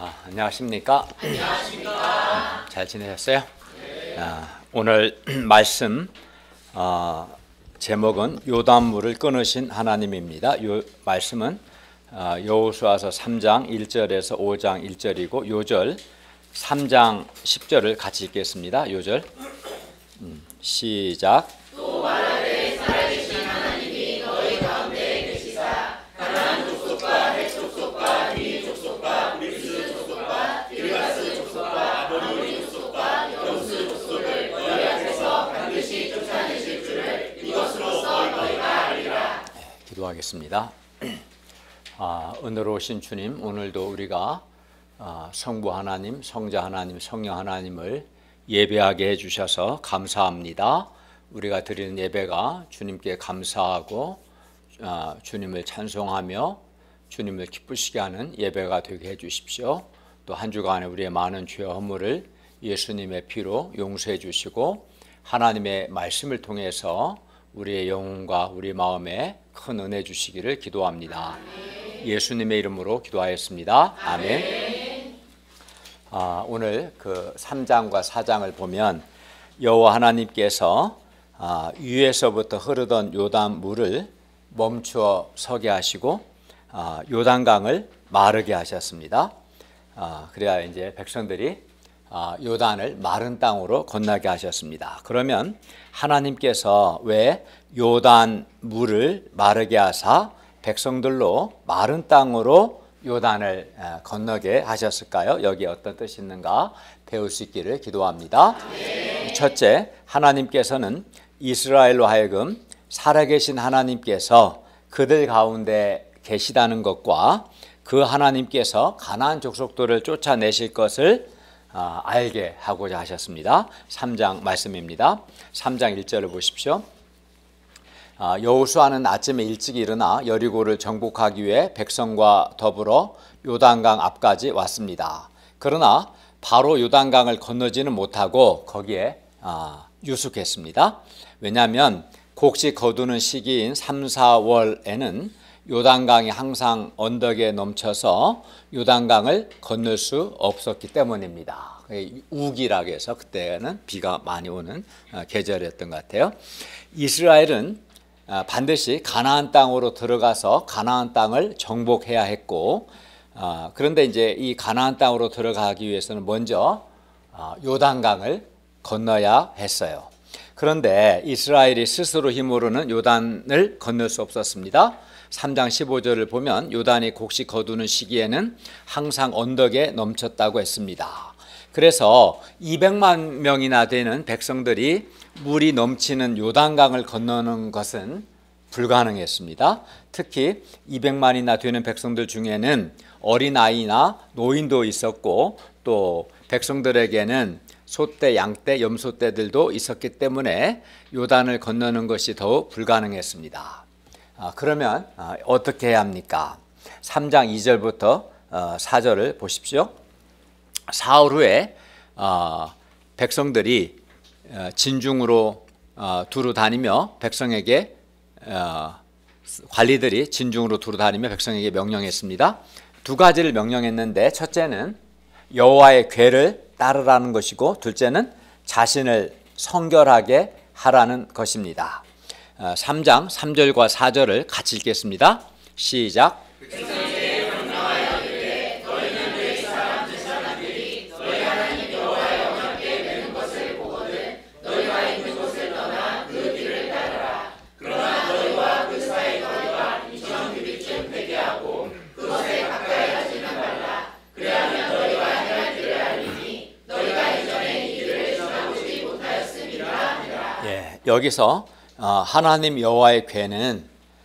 안녕하십니까? 잘 지내셨어요? 오늘 말씀 제목은 요단물을 끊으신 하나님입니다. 요 말씀은 여호수아서 3장 1절에서 5장 1절이고 요절 3장 10절을 같이 읽겠습니다. 요절 시작. 또 말하되 살아계신 하나님이 너희 가운데 계시사 가나안 족속과 헷 족속과 위 족속과 브리스 족속과 기르가스 족속과 아모리 족속과 여부스 족속을 너희 앞에서 반드시 쫓아내실 줄을 이것으로써 너희가 알리라. 기도하겠습니다. 은혜로우신 주님, 오늘도 우리가 성부 하나님, 성자 하나님, 성령 하나님을 예배하게 해주셔서 감사합니다. 우리가 드리는 예배가 주님께 감사하고 주님을 찬송하며 주님을 기쁘시게 하는 예배가 되게 해주십시오. 또 한 주간에 우리의 많은 죄와 허물을 예수님의 피로 용서해 주시고 하나님의 말씀을 통해서 우리의 영혼과 우리 마음에 큰 은혜 주시기를 기도합니다. 예수님의 이름으로 기도하였습니다. 아멘. 오늘 그 3장과 4장을 보면 여호와 하나님께서 위에서부터 흐르던 요단 물을 멈추어 서게 하시고 요단강을 마르게 하셨습니다. 그래야 이제 백성들이 요단을 마른 땅으로 건너게 하셨습니다. 그러면 하나님께서 왜 요단 물을 마르게 하사 백성들로 마른 땅으로 요단을 건너게 하셨을까요? 여기에 어떤 뜻이 있는가 배울 수 있기를 기도합니다. 첫째, 하나님께서는 이스라엘로 하여금 살아계신 하나님께서 그들 가운데 계시다는 것과 그 하나님께서 가나안 족속들을 쫓아내실 것을 알게 하고자 하셨습니다. 3장 말씀입니다. 3장 1절을 보십시오. 여호수아는 아침에 일찍 일어나 여리고를 정복하기 위해 백성과 더불어 요단강 앞까지 왔습니다. 그러나 바로 요단강을 건너지는 못하고 거기에 유숙했습니다. 왜냐하면 곡식 거두는 시기인 3, 4월에는 요단강이 항상 언덕에 넘쳐서 요단강을 건널 수 없었기 때문입니다. 우기라고 해서 그때는 비가 많이 오는 계절이었던 것 같아요. 이스라엘은 반드시 가나안 땅으로 들어가서 가나안 땅을 정복해야 했고, 그런데 이제 이 가나안 땅으로 들어가기 위해서는 먼저 요단강을 건너야 했어요. 그런데 이스라엘이 스스로 힘으로는 요단을 건널 수 없었습니다. 3장 15절을 보면 요단이 곡식 거두는 시기에는 항상 언덕에 넘쳤다고 했습니다. 그래서 200만 명이나 되는 백성들이 물이 넘치는 요단강을 건너는 것은 불가능했습니다. 특히 200만이나 되는 백성들 중에는 어린아이나 노인도 있었고 또 백성들에게는 소떼, 양떼, 염소떼들도 있었기 때문에 요단을 건너는 것이 더욱 불가능했습니다. 그러면 어떻게 해야 합니까? 3장 2절부터 4절을 보십시오. 사흘 후에 백성들이 진중으로 두루 다니며 백성에게 관리들이 진중으로 두루 다니며 백성에게 명령했습니다. 두 가지를 명령했는데 첫째는 여호와의 궤를 따르라는 것이고 둘째는 자신을 성결하게 하라는 것입니다. 3장 3절과 4절을 같이 읽겠습니다. 시작. 여기서 하나님 여호와의 궤는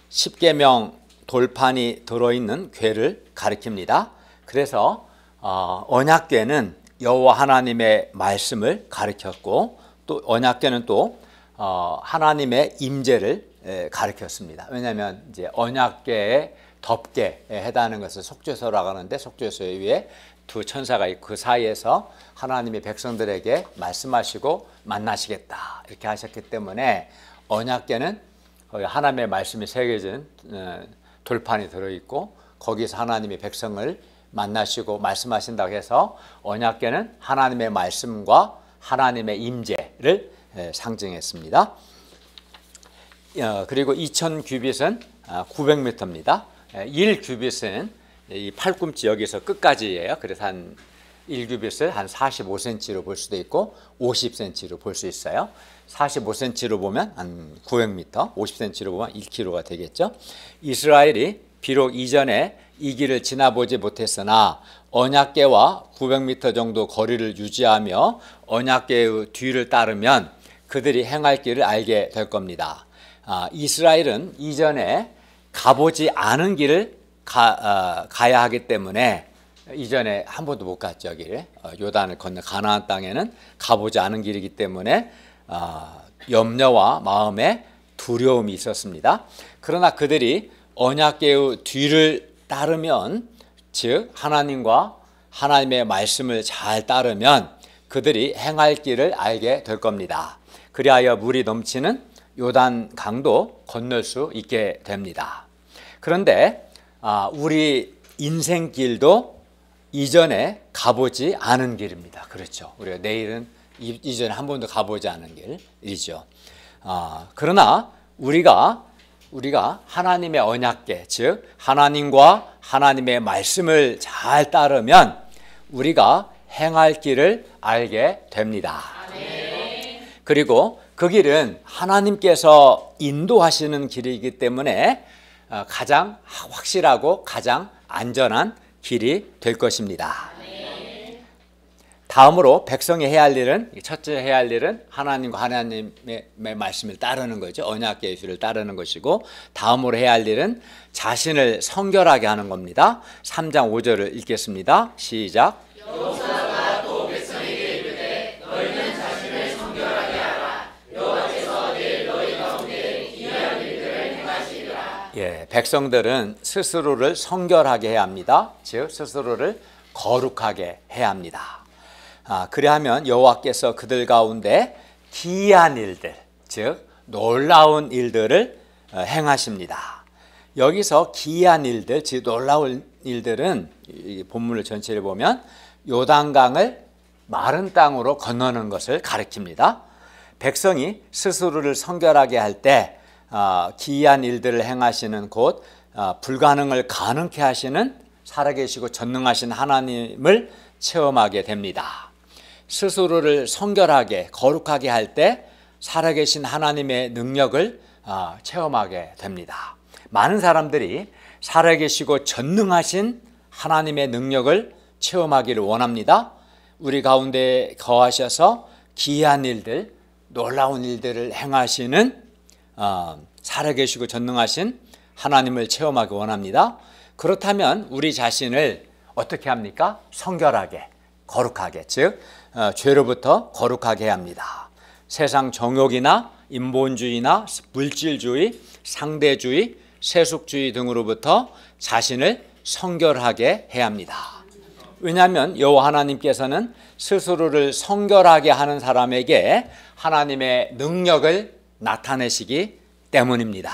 십계명 돌판이 들어있는 궤를 가리킵니다. 그래서 언약궤는 여호와 하나님의 말씀을 가리켰고 또 언약궤는 또 하나님의 임재를 가리켰습니다. 왜냐하면 이제 언약궤의 덮개에 해당하는 것을 속죄소라고 하는데 속죄소 위에 두 천사가 있고 그 사이에서 하나님의 백성들에게 말씀하시고 만나시겠다 이렇게 하셨기 때문에 언약궤는 하나님의 말씀이 새겨진 돌판이 들어있고 거기서 하나님의 백성을 만나시고 말씀하신다고 해서 언약궤는 하나님의 말씀과 하나님의 임재를 상징했습니다. 그리고 2000규빗은 900m입니다. 1규빗은 이 팔꿈치 여기서 끝까지예요. 그래서 한 1규빗을 한 45cm로 볼 수도 있고 50cm로 볼 수 있어요. 45cm로 보면 한 900m, 50cm로 보면 1km가 되겠죠. 이스라엘이 비록 이전에 이 길을 지나보지 못했으나 언약궤와 900m 정도 거리를 유지하며 언약궤의 뒤를 따르면 그들이 행할 길을 알게 될 겁니다. 이스라엘은 이전에 가보지 않은 길을 가야 하기 때문에 이전에 한 번도 못 갔죠. 여기를 요단을 건너 가나안 땅에는 가보지 않은 길이기 때문에 염려와 마음에 두려움이 있었습니다. 그러나 그들이 언약궤의 뒤를 따르면, 즉 하나님과 하나님의 말씀을 잘 따르면 그들이 행할 길을 알게 될 겁니다. 그리하여 물이 넘치는 요단 강도 건널 수 있게 됩니다. 그런데 우리 인생길도 이전에 가보지 않은 길입니다. 그렇죠. 우리가 내일은 이전에 한 번도 가보지 않은 길이죠. 그러나 우리가 하나님의 언약궤, 즉 하나님과 하나님의 말씀을 잘 따르면 우리가 행할 길을 알게 됩니다. 그리고 그 길은 하나님께서 인도하시는 길이기 때문에 가장 확실하고 가장 안전한 길이 될 것입니다. 다음으로 백성이 해야 할 일은, 첫째 해야 할 일은 하나님과 하나님의 말씀을 따르는 거죠. 언약궤의 뒤를 따르는 것이고, 다음으로 해야 할 일은 자신을 성결하게 하는 겁니다. 3장 5절을 읽겠습니다. 시작. 여호수아가 또 백성에게 이르되 너희는 자신을 성결하게 하라. 여호와께서 내일 너희 가운데 기이한 일들을 행하시리라. 백성들은 스스로를 성결하게 해야 합니다. 즉 스스로를 거룩하게 해야 합니다. 그리하면 여호와께서 그들 가운데 기이한 일들, 즉 놀라운 일들을 행하십니다. 여기서 기이한 일들, 즉 놀라운 일들은 이 본문을 전체를 보면 요단강을 마른 땅으로 건너는 것을 가리킵니다. 백성이 스스로를 성결하게 할 때 기이한 일들을 행하시는 곧 불가능을 가능케 하시는 살아계시고 전능하신 하나님을 체험하게 됩니다. 스스로를 성결하게 거룩하게 할 때 살아계신 하나님의 능력을 체험하게 됩니다. 많은 사람들이 살아계시고 전능하신 하나님의 능력을 체험하기를 원합니다. 우리 가운데 거하셔서 기이한 일들, 놀라운 일들을 행하시는 살아계시고 전능하신 하나님을 체험하기 원합니다. 그렇다면 우리 자신을 어떻게 합니까? 성결하게, 거룩하게, 즉 죄로부터 거룩하게 해야 합니다. 세상 정욕이나 인본주의나 물질주의, 상대주의, 세속주의 등으로부터 자신을 성결하게 해야 합니다. 왜냐하면 여호와 하나님께서는 스스로를 성결하게 하는 사람에게 하나님의 능력을 나타내시기 때문입니다.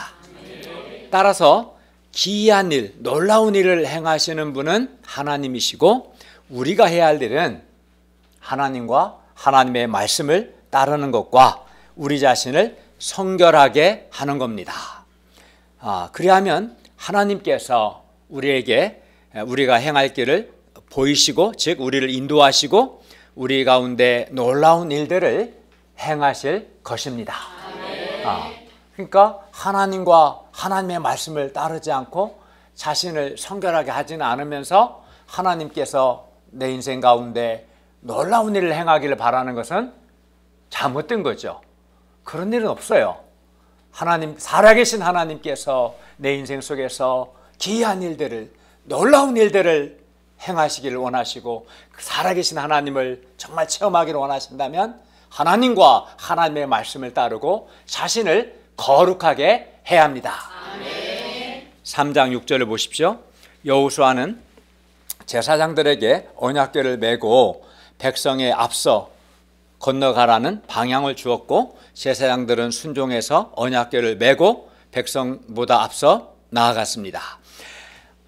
따라서 기이한 일, 놀라운 일을 행하시는 분은 하나님이시고, 우리가 해야 할 일은 하나님과 하나님의 말씀을 따르는 것과 우리 자신을 성결하게 하는 겁니다. 그리하면 하나님께서 우리에게 우리가 행할 길을 보이시고, 즉 우리를 인도하시고 우리 가운데 놀라운 일들을 행하실 것입니다. 그러니까 하나님과 하나님의 말씀을 따르지 않고 자신을 성결하게 하지는 않으면서 하나님께서 내 인생 가운데 놀라운 일을 행하기를 바라는 것은 잘못된 거죠. 그런 일은 없어요. 하나님, 살아계신 하나님께서 내 인생 속에서 기이한 일들을, 놀라운 일들을 행하시기를 원하시고 살아계신 하나님을 정말 체험하기를 원하신다면 하나님과 하나님의 말씀을 따르고 자신을 거룩하게 해야 합니다. 아멘. 3장 6절을 보십시오. 여호수아는 제사장들에게 언약궤를 메고 백성에 앞서 건너가라는 방향을 주었고, 제사장들은 순종해서 언약궤를 메고 백성보다 앞서 나아갔습니다.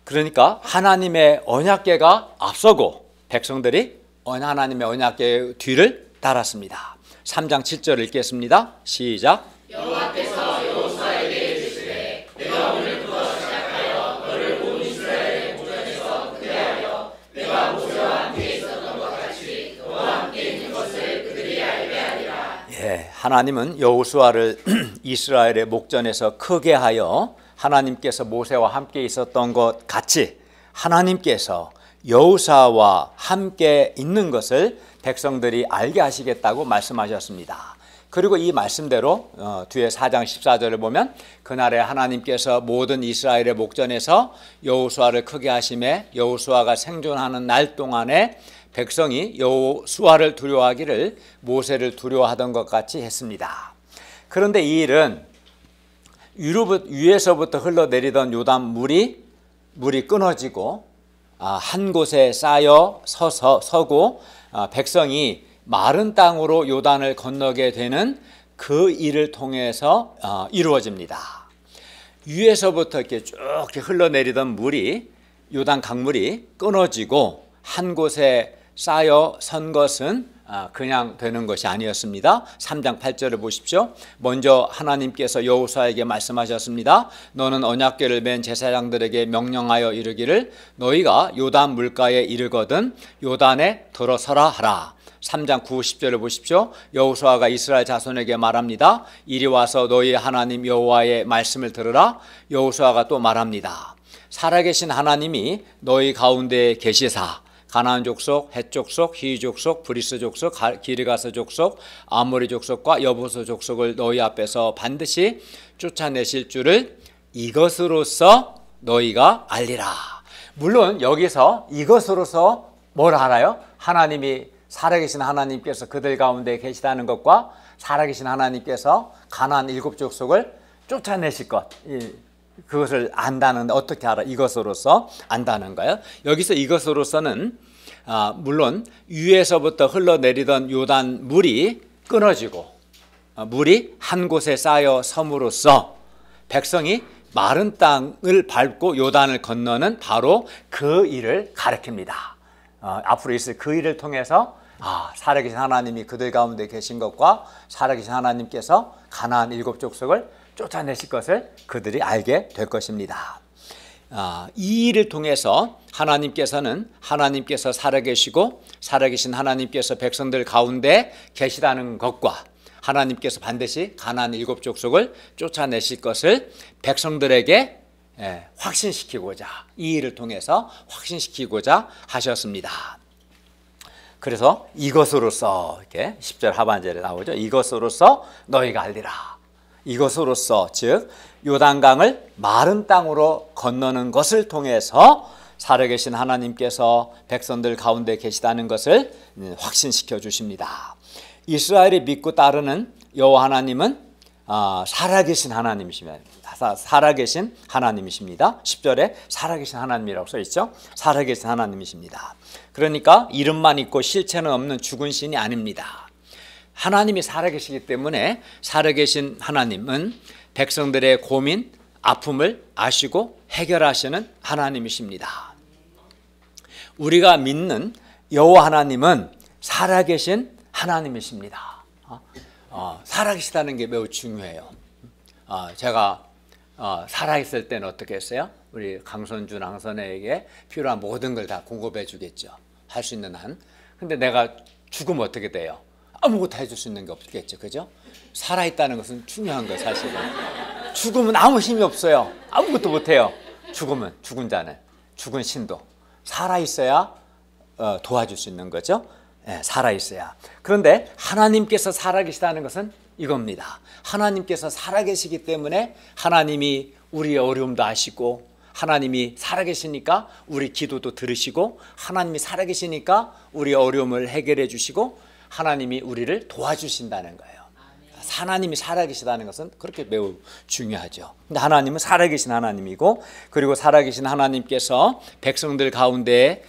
그러니까 하나님의 언약궤가 앞서고 백성들이 하나님의 언약궤의 뒤를 따랐습니다. 3장 7절을 읽겠습니다. 시작. 여호와께서 여호수아에게 이르시되 내가 오늘부터 시작하여 너를 온 이스라엘의 목전에서 크게 하려 내가 모세와 함께 있었던 것 같이 너와 함께 있는 것을 그들이 알게 하리라. 예, 하나님은 여호수아를 이스라엘의 목전에서 크게 하여 하나님께서 모세와 함께 있었던 것 같이 하나님께서 여호수아와 함께 있는 것을 백성들이 알게 하시겠다고 말씀하셨습니다. 그리고 이 말씀대로 뒤에 4장 14절을 보면 그날에 하나님께서 모든 이스라엘의 목전에서 여호수아를 크게 하심에 여호수아가 생존하는 날 동안에 백성이 여호수아를 두려워하기를 모세를 두려워하던 것 같이 했습니다. 그런데 이 일은 위에서부터 흘러내리던 요단 물이 끊어지고 한 곳에 쌓여 서고 백성이 마른 땅으로 요단을 건너게 되는 그 일을 통해서 이루어집니다. 위에서부터 이렇게 쭉 흘러내리던 물이 요단 강물이 끊어지고 한 곳에 쌓여 선 것은 그냥 되는 것이 아니었습니다. 3장 8절을 보십시오. 먼저 하나님께서 여호수아에게 말씀하셨습니다. 너는 언약궤를 맨 제사장들에게 명령하여 이르기를 너희가 요단 물가에 이르거든 요단에 들어서라 하라. 3장 9, 10절을 보십시오. 여호수아가 이스라엘 자손에게 말합니다. 이리 와서 너희 하나님 여호와의 말씀을 들으라. 여호수아가 또 말합니다. 살아계신 하나님이 너희 가운데 계시사 가나안 족속, 헷 족속, 히위 족속, 브리스 족속, 기르가스 족속, 아모리 족속과 여부스 족속을 너희 앞에서 반드시 쫓아내실 줄을 이것으로서 너희가 알리라. 물론 여기서 이것으로서 뭘 알아요? 하나님이 살아계신 하나님께서 그들 가운데 계시다는 것과 살아계신 하나님께서 가나안 7족속을 쫓아내실 것, 그것을 안다는, 어떻게 알아? 이것으로서 안다는 거예요. 여기서 이것으로서는 물론 위에서부터 흘러내리던 요단 물이 끊어지고 물이 한 곳에 쌓여 섬으로써 백성이 마른 땅을 밟고 요단을 건너는 바로 그 일을 가리킵니다. 앞으로 있을 그 일을 통해서 살아계신 하나님이 그들 가운데 계신 것과 살아계신 하나님께서 가나안 7족속을 쫓아내실 것을 그들이 알게 될 것입니다. 이 일을 통해서 하나님께서 살아계시고 살아계신 하나님께서 백성들 가운데 계시다는 것과 하나님께서 반드시 가나안 7족속을 쫓아내실 것을 백성들에게 확신시키고자, 이 일을 통해서 확신시키고자 하셨습니다. 그래서 이것으로서 이렇게 10절 하반절에 나오죠. 이것으로서 너희가 알리라. 이것으로서 즉 요단강을 마른 땅으로 건너는 것을 통해서 살아계신 하나님께서 백성들 가운데 계시다는 것을 확신시켜 주십니다. 이스라엘이 믿고 따르는 여호와 하나님은 살아계신 하나님이십니다. 살아계신 하나님이십니다. 10절에 살아계신 하나님이라고 써 있죠. 살아계신 하나님이십니다. 그러니까 이름만 있고 실체는 없는 죽은 신이 아닙니다. 하나님이 살아계시기 때문에 살아계신 하나님은 백성들의 고민, 아픔을 아시고 해결하시는 하나님이십니다. 우리가 믿는 여호와 하나님은 살아계신 하나님이십니다. 살아계시다는 게 매우 중요해요. 제가 살아있을 때는 어떻게 했어요? 우리 강선주 낭선에게 필요한 모든 걸 다 공급해 주겠죠. 할 수 있는 한. 근데 내가 죽으면 어떻게 돼요? 아무것도 해줄 수 있는 게 없겠죠. 그죠? 살아있다는 것은 중요한 거예요, 사실은. 죽으면 아무 힘이 없어요. 아무것도 못해요. 죽은 자는, 죽은 신도. 살아있어야 도와줄 수 있는 거죠. 살아있어야. 그런데 하나님께서 살아계시다는 것은 이겁니다. 하나님께서 살아계시기 때문에 하나님이 우리의 어려움도 아시고, 하나님이 살아계시니까 우리 기도도 들으시고, 하나님이 살아계시니까 우리의 어려움을 해결해 주시고, 하나님이 우리를 도와주신다는 거예요. 하나님이 살아계시다는 것은 그렇게 매우 중요하죠. 근데 하나님은 살아계신 하나님이고, 그리고 살아계신 하나님께서 백성들 가운데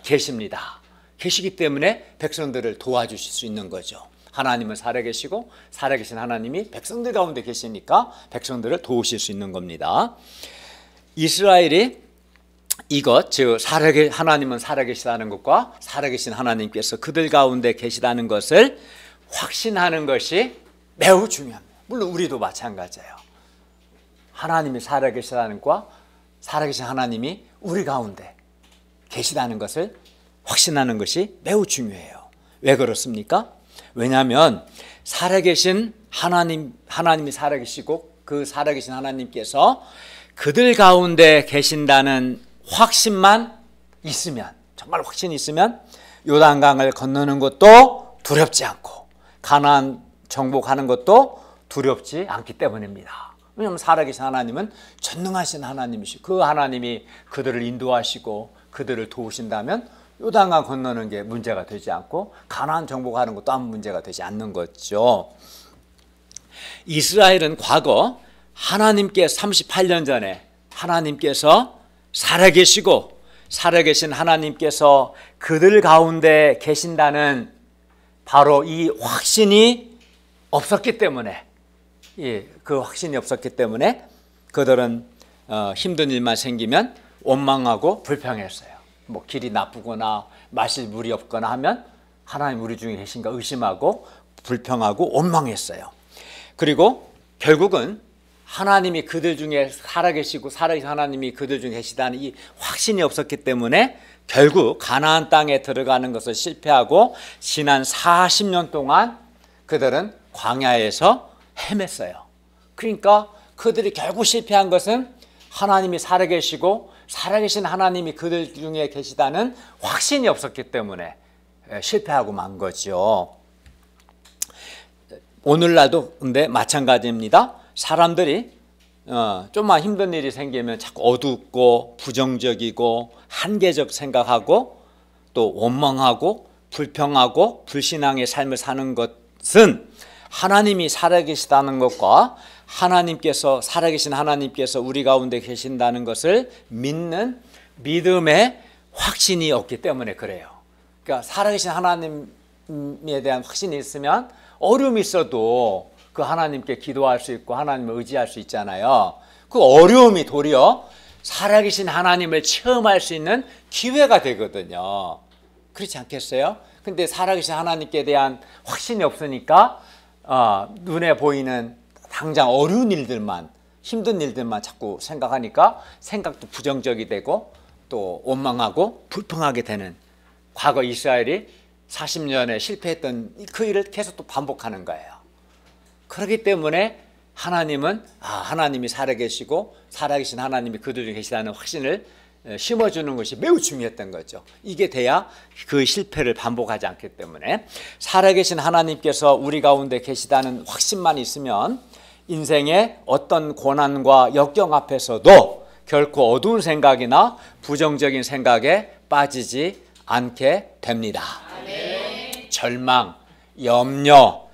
계십니다. 계시기 때문에 백성들을 도와주실 수 있는 거죠. 하나님은 살아계시고 살아계신 하나님이 백성들 가운데 계시니까 백성들을 도우실 수 있는 겁니다. 이스라엘이 이것, 즉 하나님은 살아계시다는 것과 살아계신 하나님께서 그들 가운데 계시다는 것을 확신하는 것이 매우 중요합니다. 물론 우리도 마찬가지예요. 하나님이 살아계시다는 것과 살아계신 하나님이 우리 가운데 계시다는 것을 확신하는 것이 매우 중요해요. 왜 그렇습니까? 왜냐하면 살아계신 하나님이 살아계시고 그 살아계신 하나님께서 그들 가운데 계신다는 확신만 있으면, 정말 확신이 있으면 요단강을 건너는 것도 두렵지 않고 가나안 정복하는 것도 두렵지 않기 때문입니다. 왜냐하면 살아계신 하나님은 전능하신 하나님이시고 그 하나님이 그들을 인도하시고 그들을 도우신다면 요단강 건너는 게 문제가 되지 않고 가나안 정복하는 것도 아무 문제가 되지 않는 거죠. 이스라엘은 과거 하나님께 38년 전에 하나님께서 살아계시고 살아계신 하나님께서 그들 가운데 계신다는 바로 이 확신이 없었기 때문에, 그 확신이 없었기 때문에 그들은 힘든 일만 생기면 원망하고 불평했어요. 뭐 길이 나쁘거나 마실 물이 없거나 하면 하나님 우리 중에 계신가 의심하고 불평하고 원망했어요. 그리고 결국은 하나님이 그들 중에 살아계시고 살아계신 하나님이 그들 중에 계시다는 이 확신이 없었기 때문에 결국 가나안 땅에 들어가는 것을 실패하고 지난 40년 동안 그들은 광야에서 헤맸어요. 그러니까 그들이 결국 실패한 것은 하나님이 살아계시고 살아계신 하나님이 그들 중에 계시다는 확신이 없었기 때문에 실패하고 만 거죠. 오늘날도 근데 마찬가지입니다. 사람들이 좀만 힘든 일이 생기면 자꾸 어둡고 부정적이고 한계적 생각하고 또 원망하고 불평하고 불신앙의 삶을 사는 것은 하나님이 살아계시다는 것과 하나님께서 살아계신 하나님께서 우리 가운데 계신다는 것을 믿는 믿음의 확신이 없기 때문에 그래요. 그러니까 살아계신 하나님에 대한 확신이 있으면 어려움이 있어도 그 하나님께 기도할 수 있고 하나님을 의지할 수 있잖아요. 그 어려움이 도리어 살아계신 하나님을 체험할 수 있는 기회가 되거든요. 그렇지 않겠어요? 근데 살아계신 하나님께 대한 확신이 없으니까 눈에 보이는 당장 어려운 일들만, 힘든 일들만 자꾸 생각하니까 생각도 부정적이 되고 또 원망하고 불평하게 되는, 과거 이스라엘이 40년에 실패했던 그 일을 계속 또 반복하는 거예요. 그렇기 때문에 하나님은 하나님이 살아계시고 살아계신 하나님이 그들 중에 계시다는 확신을 심어주는 것이 매우 중요했던 거죠. 이게 돼야 그 실패를 반복하지 않기 때문에 살아계신 하나님께서 우리 가운데 계시다는 확신만 있으면 인생의 어떤 고난과 역경 앞에서도 결코 어두운 생각이나 부정적인 생각에 빠지지 않게 됩니다. 절망, 염려,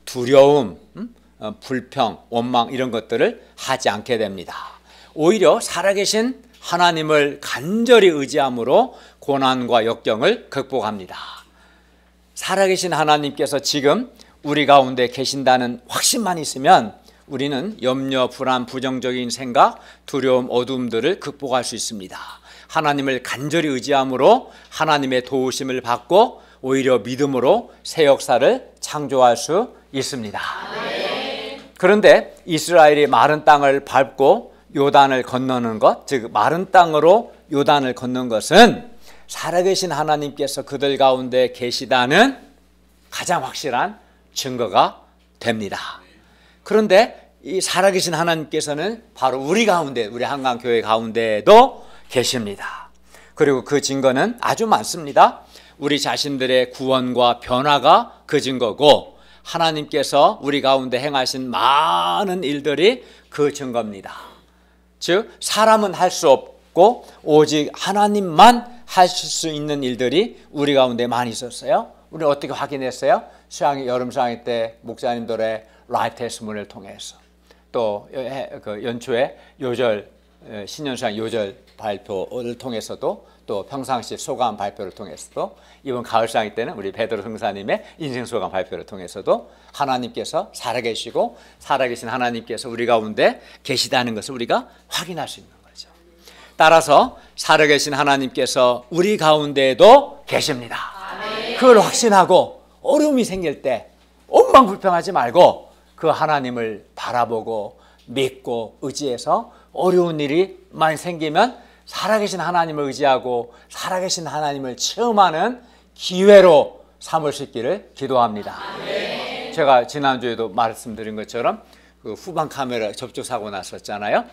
두려움, 불평, 원망 이런 것들을 하지 않게 됩니다. 오히려 살아계신 하나님을 간절히 의지함으로 고난과 역경을 극복합니다. 살아계신 하나님께서 지금 우리 가운데 계신다는 확신만 있으면 우리는 염려, 불안, 부정적인 생각, 두려움, 어둠들을 극복할 수 있습니다. 하나님을 간절히 의지함으로 하나님의 도우심을 받고 오히려 믿음으로 새 역사를 창조할 수 있습니다. 그런데 이스라엘이 마른 땅을 밟고 요단을 건너는 것, 즉 마른 땅으로 요단을 건넌 것은 살아계신 하나님께서 그들 가운데 계시다는 가장 확실한 증거가 됩니다. 그런데 이 살아계신 하나님께서는 바로 우리 가운데, 우리 한강교회 가운데에도 계십니다. 그리고 그 증거는 아주 많습니다. 우리 자신들의 구원과 변화가 그 증거고 하나님께서 우리 가운데 행하신 많은 일들이 그 증거입니다. 즉 사람은 할 수 없고 오직 하나님만 하실 수 있는 일들이 우리 가운데 많이 있었어요. 우리는 어떻게 확인했어요? 여름 수양회 때 목사님들의 라이브 테스트문을 통해서 또 그 연초에 요절 신년수양 요절 발표를 통해서도 또 평상시 소감 발표를 통해서도 이번 가을 수양회 때는 우리 베드로 선사님의 인생 소감 발표를 통해서도 하나님께서 살아계시고 살아계신 하나님께서 우리 가운데 계시다는 것을 우리가 확인할 수 있는 거죠. 따라서 살아계신 하나님께서 우리 가운데에도 계십니다. 그걸 확신하고 어려움이 생길 때 엉망불평하지 말고 그 하나님을 바라보고 믿고 의지해서 어려운 일이 많이 생기면 살아계신 하나님을 의지하고 살아계신 하나님을 체험하는 기회로 삼을 수 있기를 기도합니다. 제가 지난주에도 말씀드린 것처럼 그 후방 카메라 접촉 사고 났었잖아요.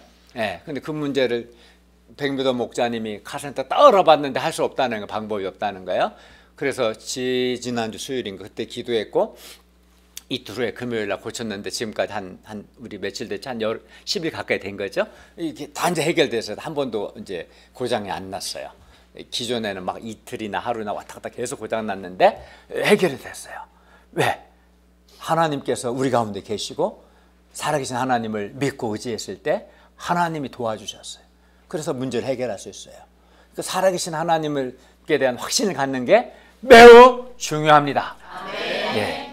근데 그 문제를 백미도 목사님이 카센터 떨어봤는데 할 수 없다는 거, 방법이 없다는 거예요. 그래서 지난주 수요일인가 그때 기도했고 이틀 후에 금요일 날 고쳤는데 지금까지 한 우리 며칠 됐지 한 10일 가까이 된 거죠. 이게 다 이제 해결돼서 한 번도 이제 고장이 안 났어요. 기존에는 막 이틀이나 하루나 왔다 갔다 계속 고장 났는데 해결이 됐어요. 왜? 하나님께서 우리 가운데 계시고 살아계신 하나님을 믿고 의지했을 때 하나님이 도와주셨어요. 그래서 문제를 해결할 수 있어요. 그 살아계신 하나님에 대한 확신을 갖는 게 매우 중요합니다. 예.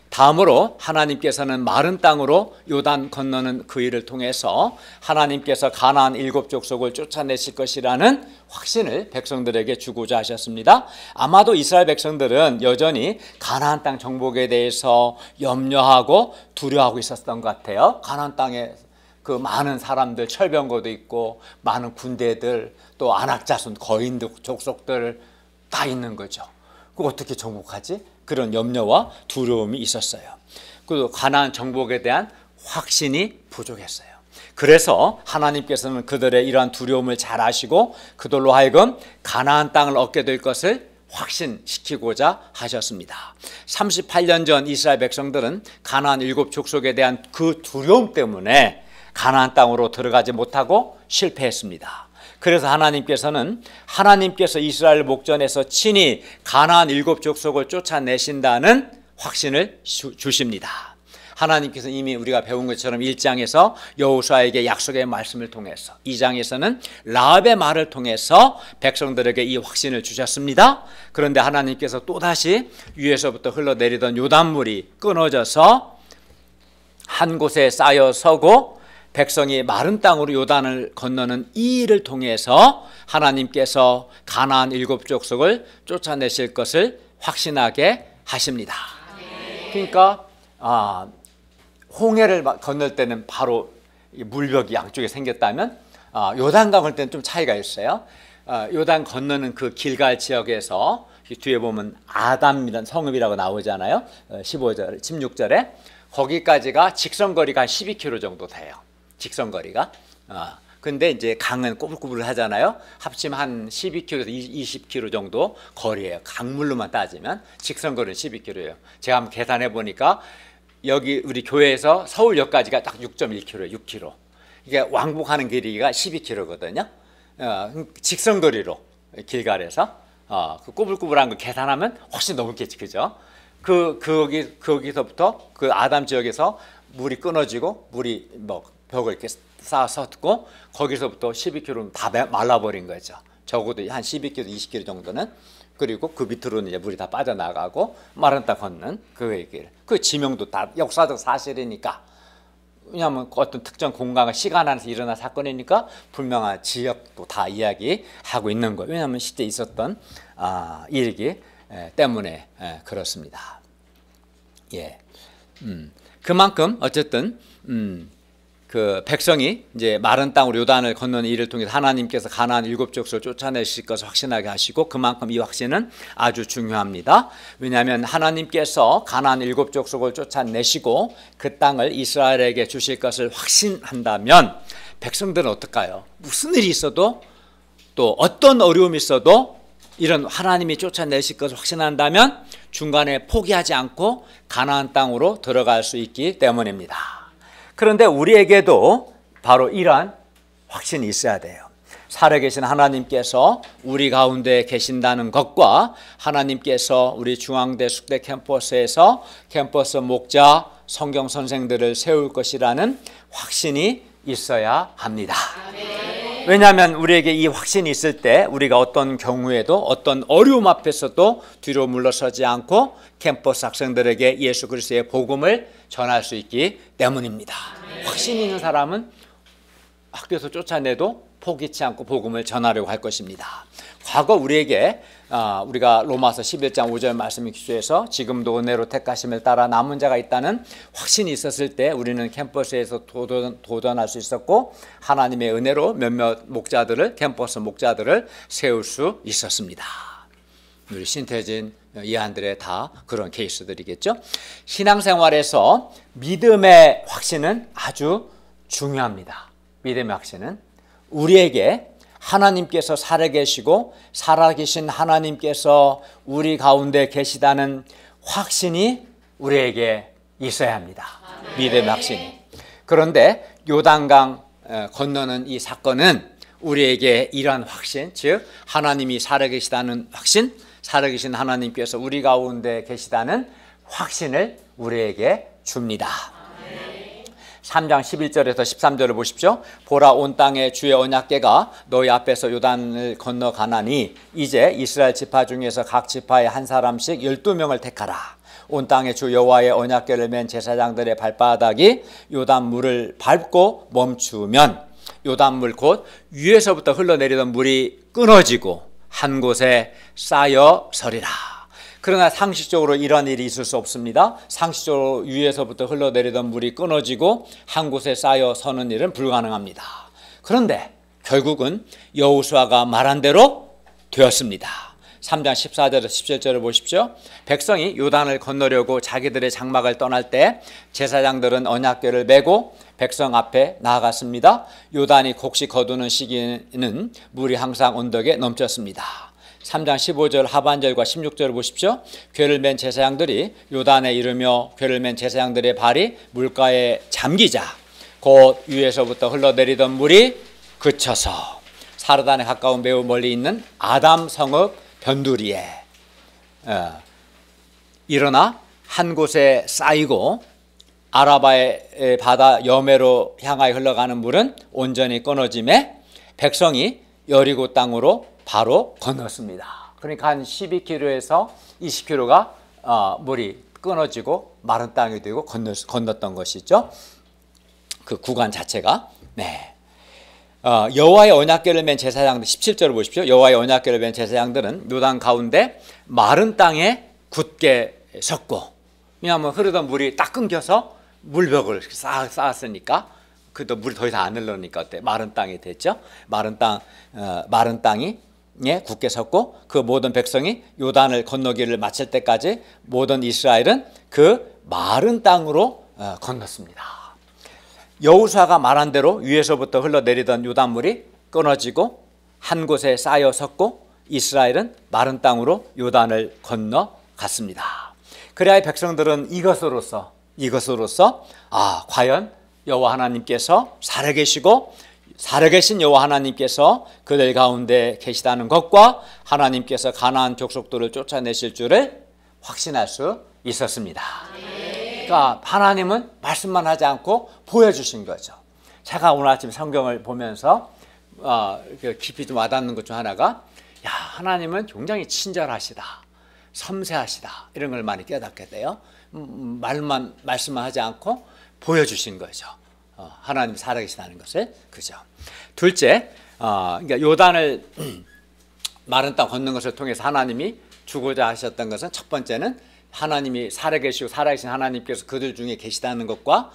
다음으로 하나님께서는 마른 땅으로 요단 건너는 그 일을 통해서 하나님께서 가나안 7족속을 쫓아내실 것이라는 확신을 백성들에게 주고자 하셨습니다. 아마도 이스라엘 백성들은 여전히 가나안 땅 정복에 대해서 염려하고 두려워하고 있었던 것 같아요. 가나안 땅에 그 많은 사람들, 철병거도 있고 많은 군대들, 또 안악자손, 거인들, 족속들 다 있는 거죠. 그거 어떻게 정복하지? 그런 염려와 두려움이 있었어요. 그리고 가나안 정복에 대한 확신이 부족했어요. 그래서 하나님께서는 그들의 이러한 두려움을 잘 아시고 그들로 하여금 가나안 땅을 얻게 될 것을 확신시키고자 하셨습니다. 38년 전 이스라엘 백성들은 가나안 7족속에 대한 그 두려움 때문에 가나안 땅으로 들어가지 못하고 실패했습니다. 그래서 하나님께서 이스라엘 목전에서 친히 가나안 7족속을 쫓아내신다는 확신을 주십니다. 하나님께서 이미 우리가 배운 것처럼 1장에서 여호수아에게 약속의 말씀을 통해서 2장에서는 라합의 말을 통해서 백성들에게 이 확신을 주셨습니다. 그런데 하나님께서 또다시 위에서부터 흘러내리던 요단물이 끊어져서 한 곳에 쌓여 서고 백성이 마른 땅으로 요단을 건너는 이 일을 통해서 하나님께서 가나안 7족속을 쫓아내실 것을 확신하게 하십니다. 그러니까 홍해를 건널 때는 바로 물벽이 양쪽에 생겼다면 요단 건널 때는 좀 차이가 있어요. 요단 건너는 그 길갈 지역에서 뒤에 보면 아담이라는 성읍이라고 나오잖아요. 15절, 16절에 거기까지가 직선거리가 한 12km 정도 돼요. 직선거리가. 근데 이제 강은 꼬불꼬불 하잖아요. 합치면 한 12km에서 20km 정도 거리예요. 강물로만 따지면 직선거리는 12km예요. 제가 한번 계산해 보니까 여기 우리 교회에서 서울역까지가 딱 6.1km예요. 6km. 이게 왕복하는 길이가 12km거든요. 직선거리로 길갈에서 그 꼬불꼬불한 거 계산하면 훨씬 넘겠지, 그죠? 거기서부터 그 아담 지역에서 물이 끊어지고 물이 벽을 이렇게 쌓아섰고 거기서부터 12km는 다 말라버린 거죠. 적어도 한 12km, 20km 정도는. 그리고 그 밑으로는 이제 물이 다 빠져나가고 마른 땅 걷는 그 얘기를. 그 지명도 다 역사적 사실이니까. 왜냐하면 어떤 특정 공간과 시간 안에서 일어난 사건이니까 분명한 지역도 다 이야기하고 있는 거예요. 왜냐하면 실제 있었던 일이기 때문에 그렇습니다. 예, 그만큼 어쨌든 그 백성이 이제 마른 땅으로 요단을 건너는 일을 통해서 하나님께서 가나안 7족속을 쫓아내실 것을 확신하게 하시고 그만큼 이 확신은 아주 중요합니다. 왜냐하면 하나님께서 가나안 7족속을 쫓아내시고 그 땅을 이스라엘에게 주실 것을 확신한다면 백성들은 어떨까요? 무슨 일이 있어도 또 어떤 어려움이 있어도 이런 하나님이 쫓아내실 것을 확신한다면 중간에 포기하지 않고 가나안 땅으로 들어갈 수 있기 때문입니다. 그런데 우리에게도 바로 이러한 확신이 있어야 돼요. 살아계신 하나님께서 우리 가운데 계신다는 것과 하나님께서 우리 중앙대 숙대 캠퍼스에서 캠퍼스 목자 성경 선생들을 세울 것이라는 확신이 있어야 합니다. 왜냐하면 우리에게 이 확신이 있을 때 우리가 어떤 경우에도 어떤 어려움 앞에서도 뒤로 물러서지 않고 캠퍼스 학생들에게 예수 그리스도의 복음을 전할 수 있기 때문입니다. 확신 있는 사람은 학교에서 쫓아내도 포기치 않고 복음을 전하려고 할 것입니다. 과거 우리에게 우리가 로마서 11장 5절 말씀을 기초해서 지금도 은혜로 택하심을 따라 남은 자가 있다는 확신이 있었을 때 우리는 캠퍼스에서 도전할 수 있었고 하나님의 은혜로 몇몇 목자들을 캠퍼스 목자들을 세울 수 있었습니다. 우리 신태진, 이한들의 다 그런 케이스들이겠죠. 신앙생활에서 믿음의 확신은 아주 중요합니다. 믿음의 확신은 우리에게 하나님께서 살아계시고 살아계신 하나님께서 우리 가운데 계시다는 확신이 우리에게 있어야 합니다. 믿음의 확신이. 그런데 요단강 건너는 이 사건은 우리에게 이러한 확신, 즉 하나님이 살아계시다는 확신, 살아계신 하나님께서 우리 가운데 계시다는 확신을 우리에게 줍니다. 3장 11절에서 13절을 보십시오. 보라, 온 땅에 주의 언약궤가 너희 앞에서 요단을 건너가나니 이제 이스라엘 지파 중에서 각 지파에 한 사람씩 12명을 택하라. 온 땅에 주 여호와의 언약궤를 맨 제사장들의 발바닥이 요단물을 밟고 멈추면 요단물 곧 위에서부터 흘러내리던 물이 끊어지고 한 곳에 쌓여 서리라. 그러나 상식적으로 이런 일이 있을 수 없습니다. 상식적으로 위에서부터 흘러내리던 물이 끊어지고 한 곳에 쌓여 서는 일은 불가능합니다. 그런데 결국은 여호수아가 말한 대로 되었습니다. 3장 14절에서 17절을 보십시오. 백성이 요단을 건너려고 자기들의 장막을 떠날 때 제사장들은 언약궤를 메고 백성 앞에 나아갔습니다. 요단이 곡식 거두는 시기에는 물이 항상 언덕에 넘쳤습니다. 3장 15절 하반절과 16절을 보십시오. 궤를 맨 제사장들이 요단에 이르며 궤를 맨 제사장들의 발이 물가에 잠기자 곧 위에서부터 흘러내리던 물이 그쳐서 사르단에 가까운 매우 멀리 있는 아담 성읍 변두리에 일어나 한 곳에 쌓이고 아라바의 바다 여매로 향하여 흘러가는 물은 온전히 끊어짐에 백성이 여리고 땅으로 바로 건넜습니다. 그러니까 한 12km에서 20km가 물이 끊어지고 마른 땅이 되고 건넜던 것이죠. 그 구간 자체가. 네. 여호와의 언약궤를 맨 제사장들 17절을 보십시오. 여호와의 언약궤를 맨 제사장들은 요단 가운데 마른 땅에 굳게 섰고, 왜냐하면 흐르던 물이 딱 끊겨서 물벽을 쌓았으니까 그도 물이 더 이상 안 흘러니까 어때? 마른 땅이 됐죠. 마른 땅이 굳게 섰고 그 모든 백성이 요단을 건너기를 마칠 때까지 모든 이스라엘은 그 마른 땅으로 건넜습니다. 여호수아가 말한 대로 위에서부터 흘러내리던 요단물이 끊어지고 한 곳에 쌓여 섰고 이스라엘은 마른 땅으로 요단을 건너갔습니다. 그래야 백성들은 이것으로서 과연 여호와 하나님께서 살아계신 여호와 하나님께서 그들 가운데 계시다는 것과 하나님께서 가나안 족속들을 쫓아내실 줄을 확신할 수 있었습니다. 그러니까 하나님은 말씀만 하지 않고 보여주신 거죠. 제가 오늘 아침 성경을 보면서 깊이 좀 와닿는 것 중 하나가 하나님은 굉장히 친절하시다, 섬세하시다 이런 걸 많이 깨닫게 돼요. 말씀만 하지 않고 보여주신 거죠. 하나님 살아계시다는 것을. 그죠. 둘째, 그러니까 요단을 마른 땅 걷는 것을 통해서 하나님이 주고자 하셨던 것은 첫 번째는 하나님이 살아계시고 살아계신 하나님께서 그들 중에 계시다는 것과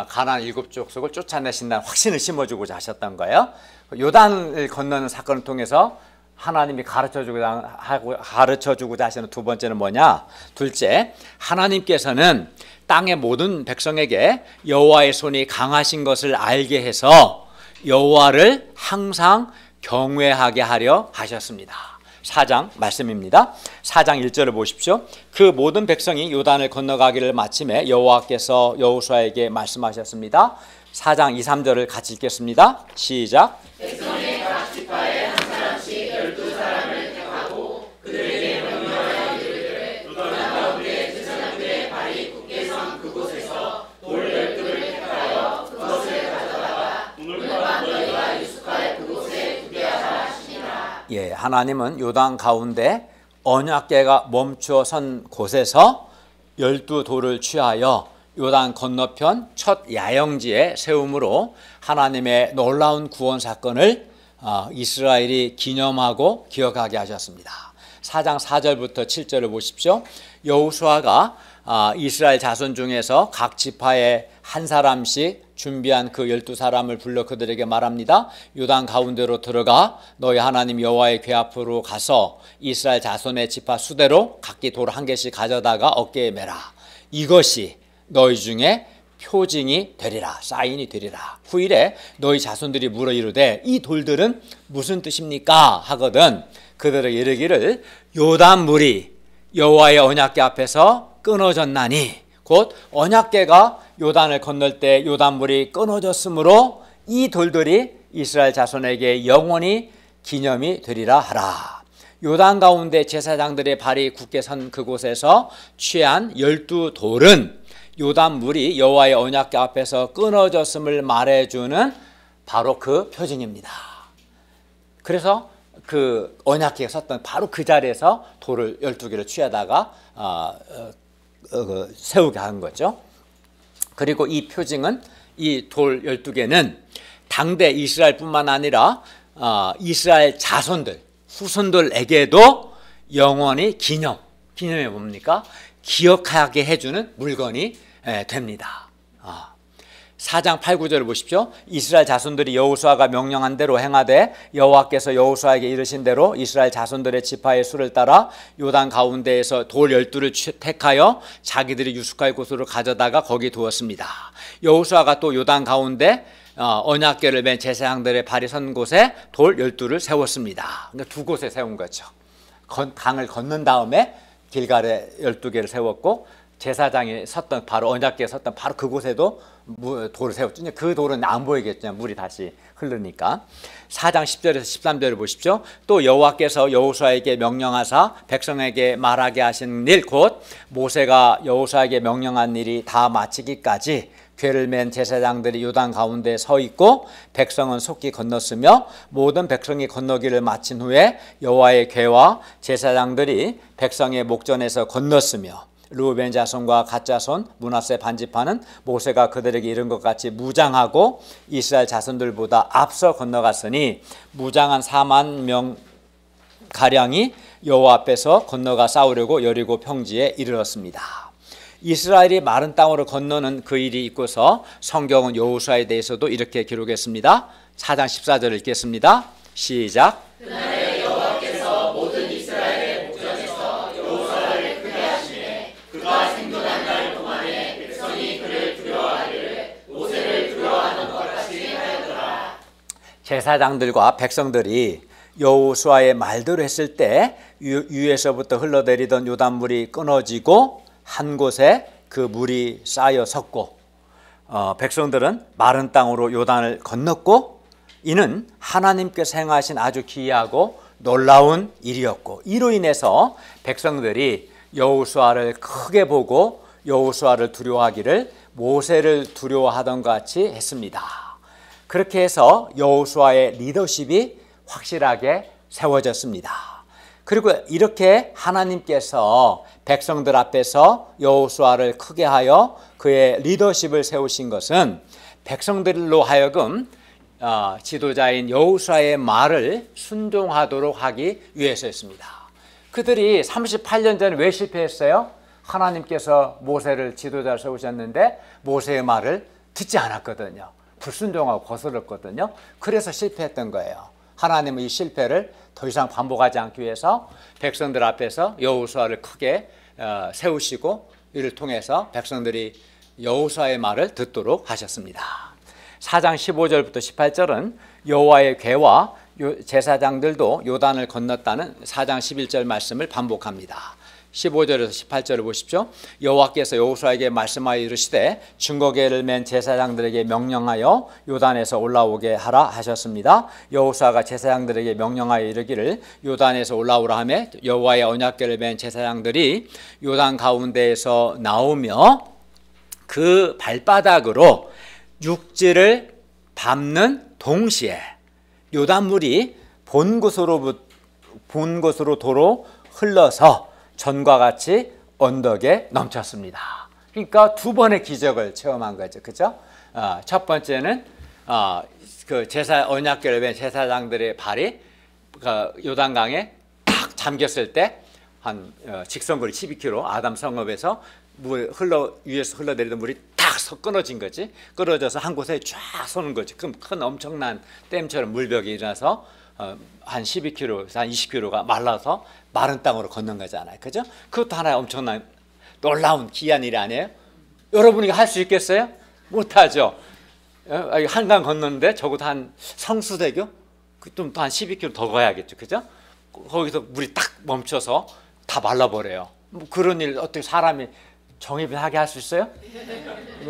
가나안 7족속을 쫓아내신다는 확신을 심어주고자 하셨던 거예요. 요단을 건너는 사건을 통해서 하나님이 가르쳐주고자 하시는 두 번째는 뭐냐? 둘째, 하나님께서는 땅의 모든 백성에게 여호와의 손이 강하신 것을 알게 해서 여호와를 항상 경외하게 하려 하셨습니다. 4장 말씀입니다. 4장 1절을 보십시오. 그 모든 백성이 요단을 건너가기를 마침에 여호와께서 여호수아에게 말씀하셨습니다. 4장 2, 3절을 같이 읽겠습니다. 시작. 백성의 각 지파에 한 사람씩 12사람을 택하고 그들에게 명령하여 이르기를 요단 가운데 제사장들의 발이 굳게 선 그곳에서 돌 12를 택하여 그것을 가져다가 물과 너희가 유숙할 그곳에 두게 하라 하시니라. 예, 하나님은 요단 가운데 언약궤가 멈추어 선 곳에서 12돌을 취하여 요단 건너편 첫 야영지에 세움으로 하나님의 놀라운 구원 사건을 이스라엘이 기념하고 기억하게 하셨습니다. 4장 4절부터 7절을 보십시오. 여호수아가 이스라엘 자손 중에서 각 지파에 한 사람씩 준비한 그 12사람을 불러 그들에게 말합니다. 요단 가운데로 들어가 너희 하나님 여호와의 궤 앞으로 가서 이스라엘 자손의 지파 수대로 각기 돌 한 개씩 가져다가 어깨에 매라. 이것이 너희 중에 표징이 되리라, 사인이 되리라. 후일에 너희 자손들이 물어 이르되 이 돌들은 무슨 뜻입니까? 하거든 그들에게 이르기를 요단물이 여호와의 언약궤 앞에서 끊어졌나니, 곧 언약궤가 요단을 건널 때 요단물이 끊어졌으므로 이 돌들이 이스라엘 자손에게 영원히 기념이 되리라 하라. 요단 가운데 제사장들의 발이 굳게 선 그곳에서 취한 12돌은 요단물이 여호와의 언약궤 앞에서 끊어졌음을 말해주는 바로 그 표징입니다. 그래서 그 언약궤가 섰던 바로 그 자리에서 돌을 12개를 취하다가 세우게 한 거죠. 그리고 이 표징은, 이 돌 12개는 당대 이스라엘뿐만 아니라 이스라엘 자손들, 후손들에게도 영원히 기념이 뭡니까? 기억하게 해주는 물건이 됩니다. 4장 8, 9절을 보십시오. 이스라엘 자손들이 여호수아가 명령한 대로 행하되 여호와께서 여호수아에게 이르신 대로 이스라엘 자손들의 지파의 수를 따라 요단 가운데에서 돌 12를 택하여 자기들이 유숙할 곳으로 가져다가 거기 두었습니다. 여호수아가 또 요단 가운데 언약궤를 맨 제사장들의 발이 선 곳에 돌 12를 세웠습니다. 그러니까 두 곳에 세운 거죠. 강을 건넌 다음에 길갈에 12개를 세웠고, 제사장이 섰던 바로 언약궤에 섰던 바로 그곳에도 돌을 세웠죠. 그 돌은 안 보이겠죠. 물이 다시 흐르니까. 4장 10절에서 13절을 보십시오. 또 여호와께서 여호수아에게 명령하사 백성에게 말하게 하신 일, 곧 모세가 여호수아에게 명령한 일이 다 마치기까지 궤를 맨 제사장들이 요단 가운데 서 있고 백성은 속히 건넜으며, 모든 백성이 건너기를 마친 후에 여호와의 궤와 제사장들이 백성의 목전에서 건넜으며, 르우벤 자손과 갓 자손 므낫세 반지파는 모세가 그들에게 이른 것 같이 무장하고 이스라엘 자손들보다 앞서 건너갔으니 무장한 4만 명 가량이 여호와 앞에서 건너가 싸우려고 여리고 평지에 이르렀습니다. 이스라엘이 마른 땅으로 건너는 그 일이 있고서 성경은 여호수아에 대해서도 이렇게 기록했습니다. 4장 14절을 읽겠습니다. 시작. 그날에 여호와께서 모든 이스라엘의 목전에서 여호수아를 크게 하시매 그가 생존한 날 동안에 백성이 그를 두려워하기를 모세를 두려워하는 것 같이 하였더라. 제사장들과 백성들이 여호수아의 말대로 했을 때 위에서부터 흘러내리던 요단물이 끊어지고 한 곳에 그 물이 쌓여 섰고, 백성들은 마른 땅으로 요단을 건넜고, 이는 하나님께서 행하신 아주 기이하고 놀라운 일이었고, 이로 인해서 백성들이 여호수아를 크게 보고 여호수아를 두려워하기를 모세를 두려워하던 것 같이 했습니다. 그렇게 해서 여호수아의 리더십이 확실하게 세워졌습니다. 그리고 이렇게 하나님께서 백성들 앞에서 여호수아를 크게 하여 그의 리더십을 세우신 것은 백성들로 하여금 지도자인 여호수아의 말을 순종하도록 하기 위해서였습니다. 그들이 38년 전에 왜 실패했어요? 하나님께서 모세를 지도자로 세우셨는데 모세의 말을 듣지 않았거든요. 불순종하고 거스렀거든요. 그래서 실패했던 거예요. 하나님은 이 실패를 더 이상 반복하지 않기 위해서 백성들 앞에서 여호수아를 크게 세우시고, 이를 통해서 백성들이 여호수아의 말을 듣도록 하셨습니다. 4장 15절부터 18절은 여호와의 궤와 제사장들도 요단을 건넜다는 4장 11절 말씀을 반복합니다. 15절에서 18절을 보십시오. 여호와께서 여호수아에게 말씀하여 이르시되 증거궤를 맨 제사장들에게 명령하여 요단에서 올라오게 하라 하셨습니다. 여호수아가 제사장들에게 명령하여 이르기를 요단에서 올라오라 하며 여호와의 언약궤를 맨 제사장들이 요단 가운데에서 나오며 그 발바닥으로 육지를 밟는 동시에 요단물이 본 곳으로 도로 흘러서 전과 같이 언덕에 넘쳤습니다. 그러니까 두 번의 기적을 체험한 거죠. 그죠? 첫 번째는 그 제사 언약궤를 맨 제사장들의 발이 그 요단강에 딱 잠겼을 때 한 직선거리 12km 아담 성읍에서 물 위에서 흘러내리던 물이 딱 끊어진 거지. 끊어져서 한 곳에 쫙 서는 거지. 그럼 큰 엄청난 댐처럼 물벽이 일어나서 한 12km, 한 20km가 말라서 마른 땅으로 건넌 거잖아요. 그죠? 그것도 하나의 엄청난 놀라운 기이한 일이 아니에요? 여러분이 할 수 있겠어요? 못하죠. 한강 건너는데 적어도 한 성수대교? 좀 더 한 12km 더 가야겠죠. 그죠? 거기서 물이 딱 멈춰서 다 말라버려요. 뭐 그런 일 어떻게 사람이 정의하게 할 수 있어요?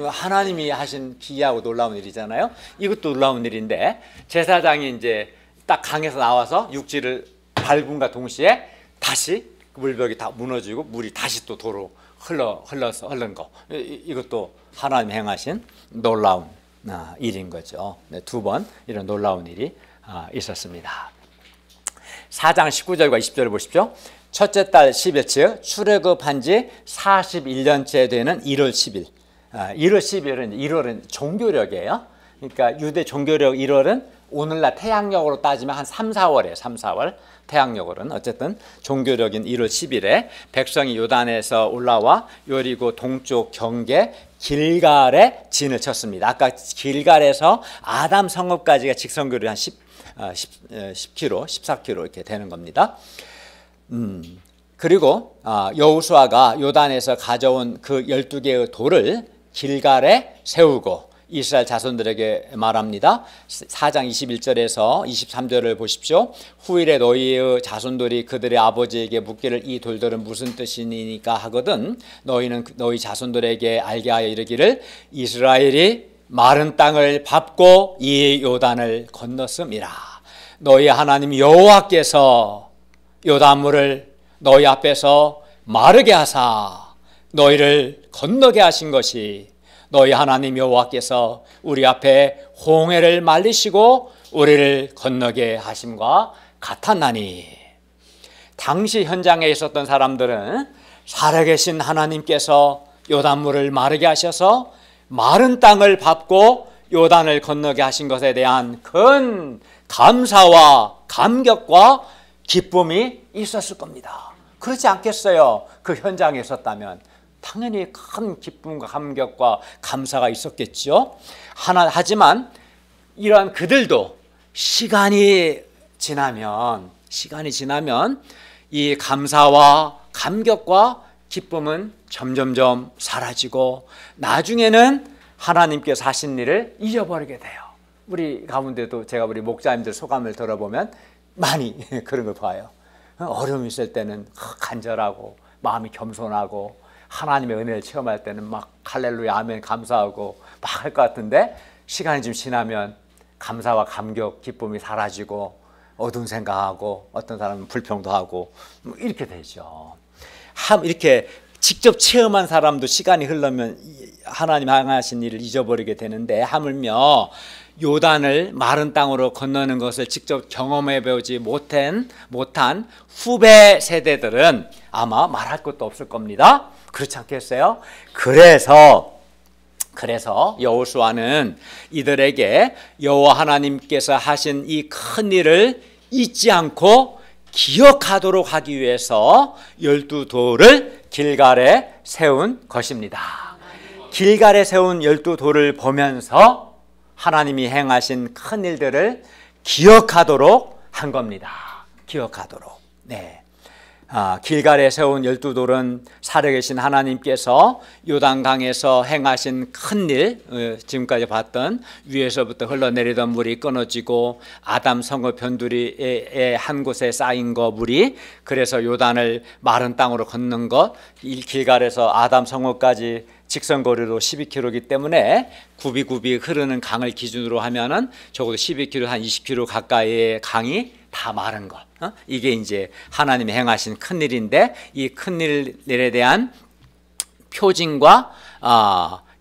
하나님이 하신 기이하고 놀라운 일이잖아요. 이것도 놀라운 일인데 제사장이 이제 딱 강에서 나와서 육지를 밟음과 동시에 다시 물벽이 다 무너지고 물이 다시 또 도로 흘러서 흐른 거. 이것도 하나님 행하신 놀라운 일인 거죠. 네, 두 번 이런 놀라운 일이 있었습니다. 4장 19절과 20절을 보십시오. 첫째 달 10일째 출애굽한 지 41년째 되는 1월 10일. 1월 10일은 1월은 종교력이에요. 그러니까 유대 종교력 1월은 오늘날 태양력으로 따지면 한 3, 4월이에요. 3, 4월. 태양력으로는 어쨌든 종교력인 1월 10일에 백성이 요단에서 올라와 여리고 동쪽 경계 길갈에 진을 쳤습니다. 아까 길갈에서 아담 성읍까지가 직선거리 한 10km, 14km 이렇게 되는 겁니다. 그리고 여호수아가 요단에서 가져온 그 12개의 돌을 길갈에 세우고 이스라엘 자손들에게 말합니다. 4장 21절에서 23절을 보십시오. 후일에 너희의 자손들이 그들의 아버지에게 묻기를 이 돌들은 무슨 뜻이니까 하거든 너희는 너희 자손들에게 알게 하여 이르기를 이스라엘이 마른 땅을 밟고 이 요단을 건넜음이라. 너희 하나님 여호와께서 요단물을 너희 앞에서 마르게 하사 너희를 건너게 하신 것이 너희 하나님 여호와께서 우리 앞에 홍해를 말리시고 우리를 건너게 하심과 같았나니. 당시 현장에 있었던 사람들은 살아계신 하나님께서 요단물을 마르게 하셔서 마른 땅을 밟고 요단을 건너게 하신 것에 대한 큰 감사와 감격과 기쁨이 있었을 겁니다. 그렇지 않겠어요? 그 현장에 있었다면 당연히 큰 기쁨과 감격과 감사가 있었겠죠. 하지만 이러한 그들도 시간이 지나면 이 감사와 감격과 기쁨은 점점점 사라지고 나중에는 하나님께서 하신 일을 잊어버리게 돼요. 우리 가운데도 제가 우리 목사님들 소감을 들어보면 많이 그런 걸 봐요. 어려움이 있을 때는 간절하고 마음이 겸손하고 하나님의 은혜를 체험할 때는 막 할렐루야 아멘 감사하고 막 할 것 같은데 시간이 좀 지나면 감사와 감격 기쁨이 사라지고 어두운 생각하고 어떤 사람은 불평도 하고 이렇게 되죠. 이렇게 직접 체험한 사람도 시간이 흐르면 하나님 행하신 일을 잊어버리게 되는데 하물며 요단을 마른 땅으로 건너는 것을 직접 경험해 보지 못한 후배 세대들은 아마 말할 것도 없을 겁니다. 그렇지 않겠어요? 그래서 여호수아는 이들에게 여호와 하나님께서 하신 이 큰 일을 잊지 않고 기억하도록 하기 위해서 12돌을 길갈에 세운 것입니다. 길갈에 세운 12돌을 보면서 하나님이 행하신 큰 일들을 기억하도록 한 겁니다. 기억하도록. 네. 길갈에 세운 12돌은 살아계신 하나님께서 요단강에서 행하신 큰일, 지금까지 봤던 위에서부터 흘러내리던 물이 끊어지고 아담 성읍 변두리의 한 곳에 쌓인 거 물이 그래서 요단을 마른 땅으로 걷는 것, 길갈에서 아담 성읍까지 직선거리로 12km이기 때문에 굽이굽이 흐르는 강을 기준으로 하면은 적어도 12km, 한 20km 가까이의 강이 다 마른 것. 이게 이제 하나님이 행하신 큰 일인데 이 큰 일에 대한 표징과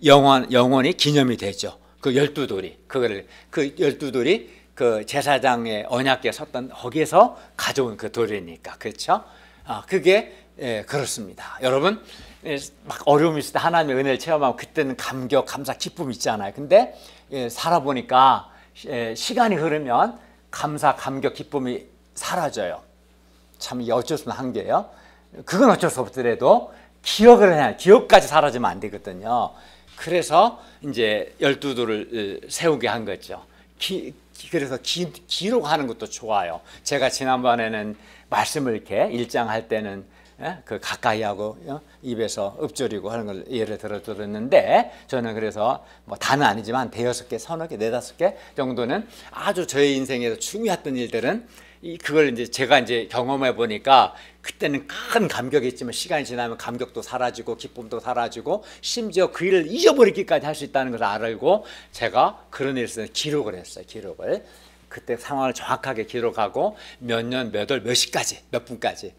영원히 기념이 되죠. 그 12돌이 그 12돌이 그 제사장의 언약궤에 섰던 거기에서 가져온 그 돌이니까 그렇죠. 그게 예, 그렇습니다. 여러분, 막 어려움이 있을 때 하나님의 은혜를 체험하면 그때는 감격, 감사, 기쁨이 있잖아요. 근데 살아보니까 시간이 흐르면 감사, 감격, 기쁨이 사라져요. 참 이게 어쩔 수 없는 한계예요. 그건 어쩔 수 없더라도 기억을 해야, 기억까지 사라지면 안 되거든요. 그래서 이제 12도를 세우게 한 거죠. 그래서 기록하는 것도 좋아요. 제가 지난번에는 말씀을 이렇게 일장할 때는 그 가까이 하고 입에서 읊조리고 하는 걸 예를 들어 들었는데, 저는 그래서 뭐 다는 아니지만 대여섯 개, 서너 개, 네다섯 개 정도는 아주 저의 인생에서 중요했던 일들은 그걸 이제 제가 이제 경험해 보니까 그때는 큰 감격이 있지만 시간이 지나면 감격도 사라지고 기쁨도 사라지고 심지어 그 일을 잊어버리기까지 할 수 있다는 것을 알고 제가 그런 일에 있어서 기록을 했어요. 기록을 그때 상황을 정확하게 기록하고 몇 년, 몇 월, 몇 시까지, 몇 분까지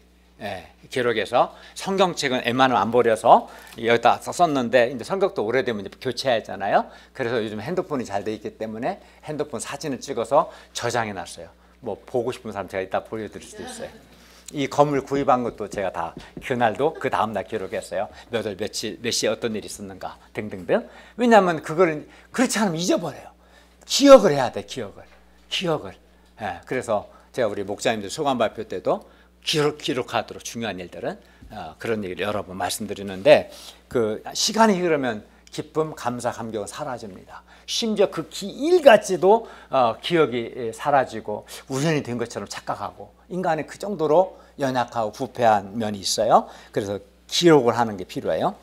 기록해서 성경책은 웬만하면 안 버려서 여기다 썼는데, 이제 성경도 오래되면 이제 교체해야 하잖아요. 그래서 요즘 핸드폰이 잘 돼 있기 때문에 핸드폰 사진을 찍어서 저장해 놨어요. 뭐 보고 싶은 사람 제가 이따 보여드릴 수도 있어요. 이 건물 구입한 것도 제가 다 그날도 그 다음날 기록했어요. 몇 월 며칠 몇 시에 어떤 일이 있었는가 등등등. 왜냐하면 그거를 그렇지 않으면 잊어버려요. 기억을 해야 돼. 기억을. 그래서 제가 우리 목사님들 소감 발표 때도 기록하도록 중요한 일들은 그런 얘기를 여러 번 말씀드리는데, 그 시간이 흐르면 기쁨, 감사, 감격은 사라집니다. 심지어 그 일같이도 기억이 사라지고 우연이 된 것처럼 착각하고, 인간이 그 정도로 연약하고 부패한 면이 있어요. 그래서 기록을 하는 게 필요해요.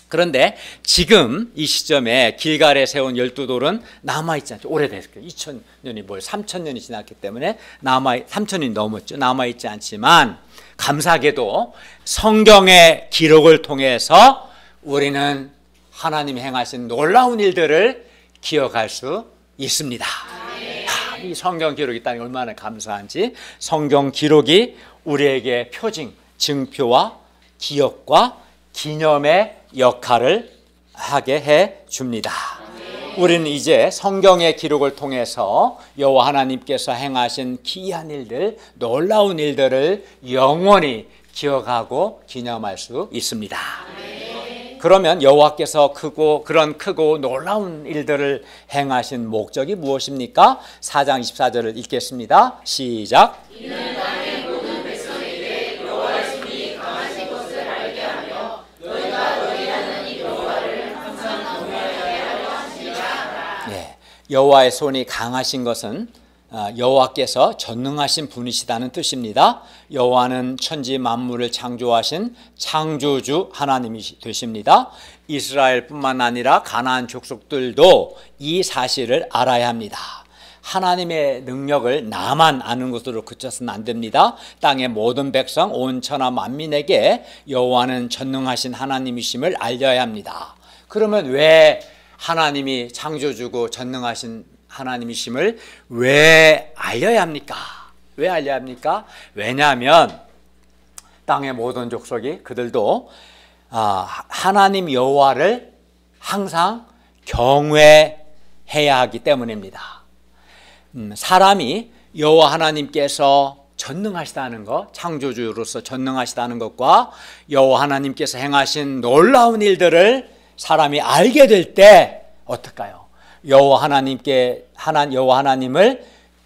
그런데 지금 이 시점에 길갈에 세운 12돌은 남아있지 않죠. 오래됐어요. 2000년이 뭘 3000년이 지났기 때문에 3000년이 넘었죠. 남아있지 않지만 감사하게도 성경의 기록을 통해서 우리는 하나님이 행하신 놀라운 일들을 기억할 수 있습니다. 이 성경 기록이 있다는 게 얼마나 감사한지. 성경 기록이 우리에게 표징, 증표와 기억과 기념의 역할을 하게 해 줍니다. 우리는 이제 성경의 기록을 통해서 여호와 하나님께서 행하신 기이한 일들, 놀라운 일들을 영원히 기억하고 기념할 수 있습니다. 그러면 여호와께서 그런 크고 놀라운 일들을 행하신 목적이 무엇입니까? 4장 24절을 읽겠습니다. 시작. 이는 땅의 모든 백성에게 여호와의 손이 강하신 것을 알게 하며 너희가 너희 하나님 여호와를 항상 경외하게 하려 하시니라. 여호와의 손이 강하신 것은 여호와께서 전능하신 분이시다는 뜻입니다. 여호와는 천지 만물을 창조하신 창조주 하나님이 되십니다. 이스라엘뿐만 아니라 가나안 족속들도 이 사실을 알아야 합니다. 하나님의 능력을 나만 아는 것으로 그쳐서는 안 됩니다. 땅의 모든 백성 온 천하 만민에게 여호와는 전능하신 하나님이심을 알려야 합니다. 그러면 왜 하나님이 창조주고 전능하신 하나님이심을 왜 알려야 합니까? 왜 알려야 합니까? 왜냐하면 땅의 모든 족속이 그들도 하나님 여호와를 항상 경외해야 하기 때문입니다. 사람이 여호와 하나님께서 전능하시다는 것, 창조주로서 전능하시다는 것과 여호와 하나님께서 행하신 놀라운 일들을 사람이 알게 될 때 어떨까요? 여호와 하나님을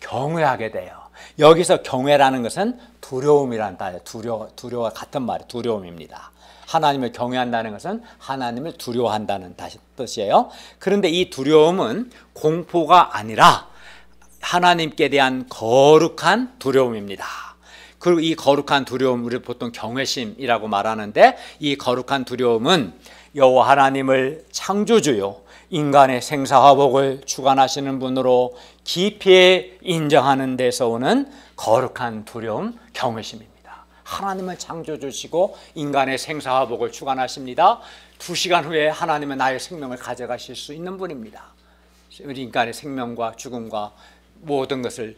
경외하게 돼요. 여기서 경외라는 것은 두려움이란 단어, 두려워와 같은 말이 두려움입니다. 하나님을 경외한다는 것은 하나님을 두려워한다는 뜻이에요. 그런데 이 두려움은 공포가 아니라 하나님께 대한 거룩한 두려움입니다. 그리고 이 거룩한 두려움, 우리 보통 경외심이라고 말하는데, 이 거룩한 두려움은 여호와 하나님을 창조주요 인간의 생사화복을 주관하시는 분으로 깊이 인정하는 데서 오는 거룩한 두려움, 경외심입니다. 하나님은 창조주시고 인간의 생사화복을 주관하십니다. 2시간 후에 하나님은 나의 생명을 가져가실 수 있는 분입니다. 우리 인간의 생명과 죽음과 모든 것을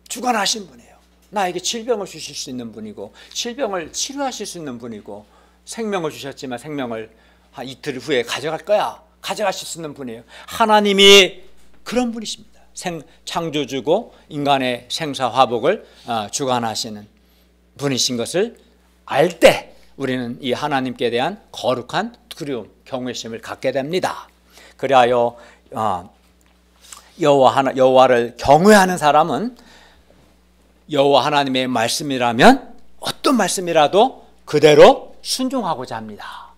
주관하신 분이에요. 나에게 질병을 주실 수 있는 분이고 질병을 치료하실 수 있는 분이고, 생명을 주셨지만 생명을 한 이틀 후에 가져갈 거야, 가져가실 수 있는 분이에요. 하나님이 그런 분이십니다. 창조주고 인간의 생사화복을 주관하시는 분이신 것을 알 때 우리는 이 하나님께 대한 거룩한 두려움, 경외심을 갖게 됩니다. 그리하여 여호와를 경외하는 사람은 여호와 하나님의 말씀이라면 어떤 말씀이라도 그대로 순종하고자 합니다.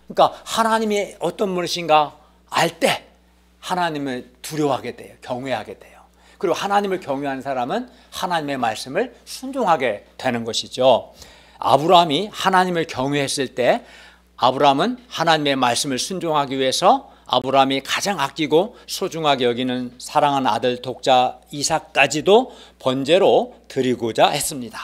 그러니까 하나님이 어떤 분이신가 알 때 하나님을 두려워하게 돼요. 경외하게 돼요. 그리고 하나님을 경외하는 사람은 하나님의 말씀을 순종하게 되는 것이죠. 아브라함이 하나님을 경외했을 때 아브라함은 하나님의 말씀을 순종하기 위해서 아브라함이 가장 아끼고 소중하게 여기는 사랑하는 아들 독자 이삭까지도 번제로 드리고자 했습니다.